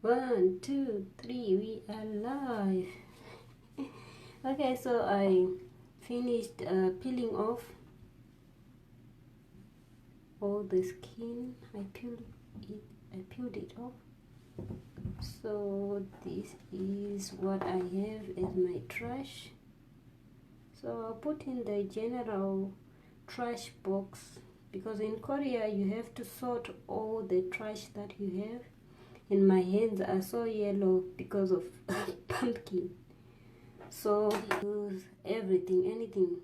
1, 2, 3, we are live. Okay, so I finished peeling off all the skin. I peeled it off. So this is what I have as my trash. So I'll put in the general trash box, because in Korea you have to sort all the trash that you have, and my hands are so yellow because of pumpkin. So use everything, anything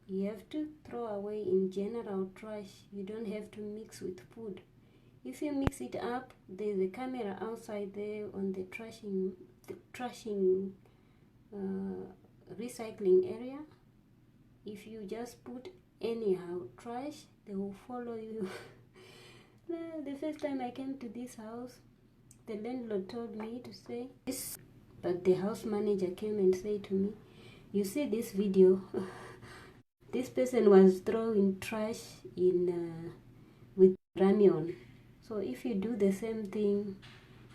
you have to throw away in general trash. You don't have to mix with food. If you mix it up, there's a camera outside there on the trashing recycling area. If you just put anyhow trash, they will follow you. The first time I came to this house, the landlord told me to say this, but the house manager came and said to me, you see this video, this person was throwing trash in with ramyeon. So if you do the same thing,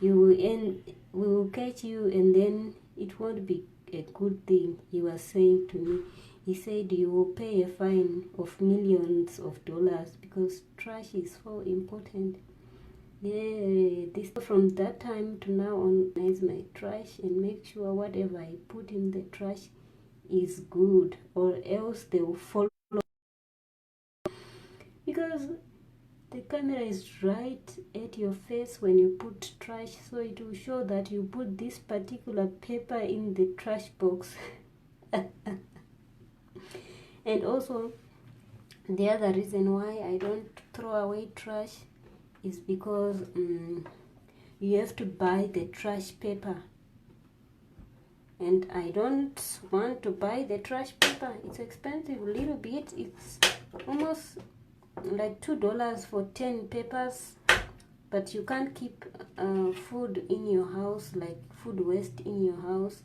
we will catch you, and then it won't be a good thing. He was saying to me, he said you will pay a fine of millions of dollars because trash is so important. From that time to now on, is my trash and make sure whatever I put in the trash is good, or else they will follow, because the camera is right at your face when you put trash, so it will show that you put this particular paper in the trash box. And also, the other reason why I don't throw away trash is because you have to buy the trash paper, and I don't want to buy the trash paper. It's expensive a little bit. It's almost like $2 for 10 papers, but you can't keep food in your house, like food waste in your house.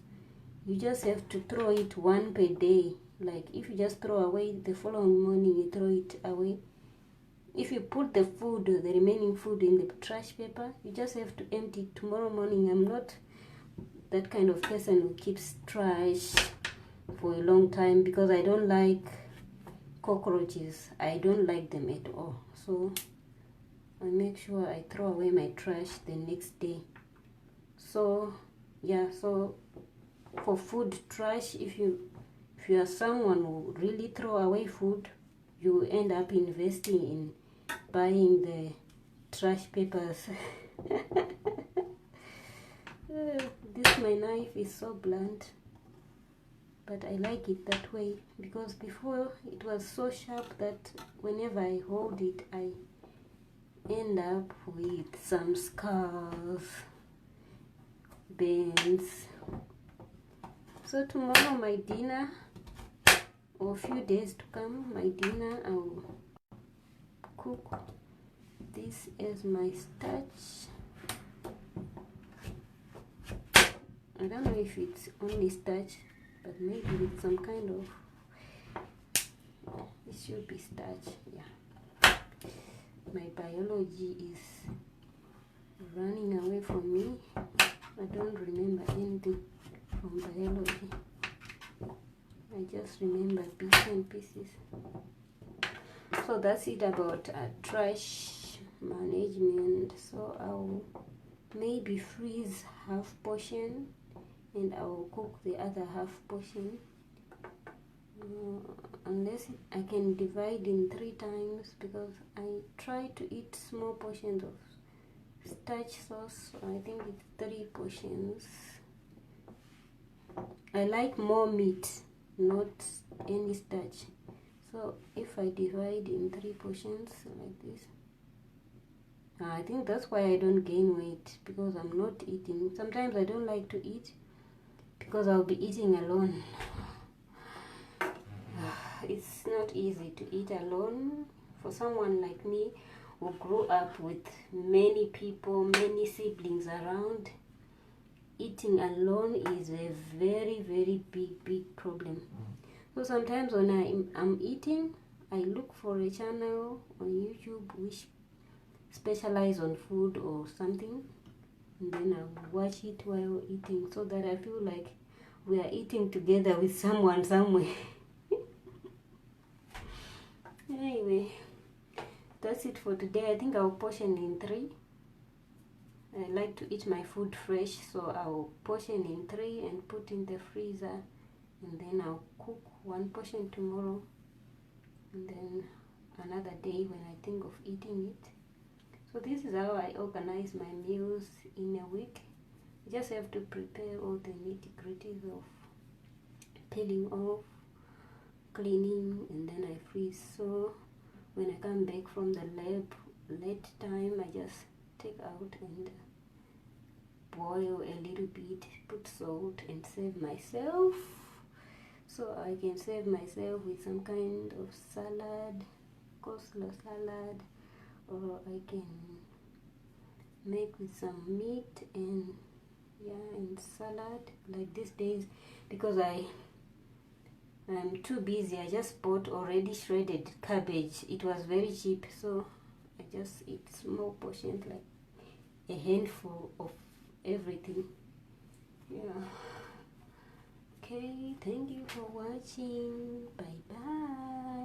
You just have to throw it one per day. Like if you just throw away, the following morning you throw it away. If you put the food, the remaining food, in the trash paper, you just have to empty it tomorrow morning. I'm not that kind of person who keeps trash for a long time, because I don't like cockroaches. I don't like them at all. So I make sure I throw away my trash the next day. So yeah, so for food trash, if you are someone who really throw away food, you end up investing in buying the trash papers. This my knife is so blunt, but I like it that way, because before it was so sharp that whenever I hold it, I end up with some scars, burns. So tomorrow my dinner, or a few days to come, my dinner, I'll cook this as my starch. I don't know if it's only starch, but maybe with some kind of, it should be starch. Yeah, my biology is running away from me. I don't remember anything from biology. I just remember bits and pieces. So that's it about trash management. So I'll maybe freeze half portion, and I will cook the other half portion, unless I can divide in 3 times, because I try to eat small portions of starch sauce. So I think it's 3 portions. I like more meat, not any starch. So if I divide in 3 portions like this, I think that's why I don't gain weight, because I'm not eating. Sometimes I don't like to eat because I'll be eating alone. It's not easy to eat alone for someone like me who grew up with many people, many siblings around. Eating alone is a very, very big problem. So sometimes when I'm eating, I look for a channel on YouTube which specialize on food or something, and then I'll watch it while eating, so that I feel like we are eating together with someone somewhere. Anyway, that's it for today. I think I'll portion in 3. I like to eat my food fresh, so I'll portion in 3 and put in the freezer, and then I'll cook 1 portion tomorrow, and then another day when I think of eating it. So this is how I organize my meals in a week. You just have to prepare all the nitty-gritties of peeling off, cleaning, and then I freeze. So when I come back from the lab late time, I just take out and boil a little bit, put salt, and save myself. So I can save myself with some kind of salad, coleslaw salad, or I can make with some meat and salad like these days, because I'm too busy. I just bought already shredded cabbage. It was very cheap, so I just eat small portions, like a handful of everything. Okay, thank you for watching. Bye bye.